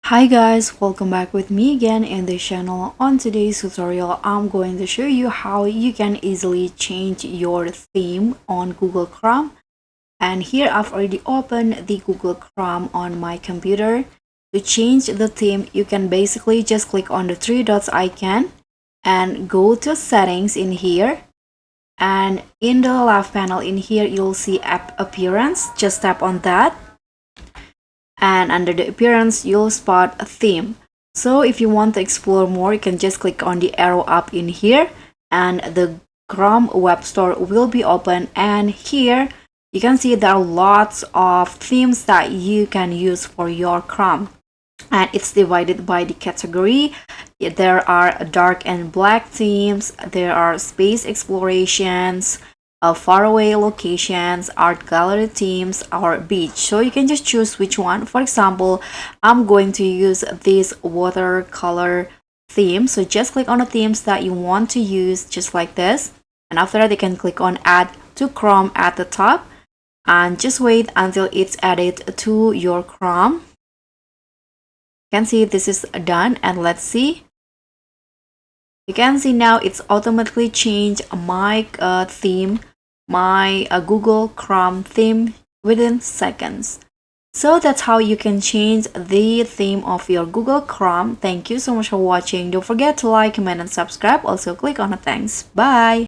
Hi guys, welcome back with me again in the channel. On today's tutorial, I'm going to show you how you can easily change your theme on Google Chrome. And here I've already opened the Google Chrome on my computer. To change the theme, you can basically just click on the three dots icon and go to settings in here. And in the left panel in here, you'll see app appearance. Just tap on that, and under the appearance you'll spot a theme. So if you want to explore more, you can just click on the arrow up in here and the Chrome web store will be open, and here you can see there are lots of themes that you can use for your Chrome, and it's divided by the category. There are dark and black themes, there are space explorations, faraway locations, art gallery themes, or beach. So you can just choose which one. For example, I'm going to use this watercolor theme. So just click on the themes that you want to use, just like this. And after that, you can click on add to Chrome at the top and just wait until it's added to your Chrome. You can see this is done, and let's see. You can see now it's automatically changed my theme, my Google Chrome theme within seconds. So that's how you can change the theme of your Google Chrome. Thank you so much for watching. Don't forget to like, comment, and subscribe. Also click on the thanks. Bye.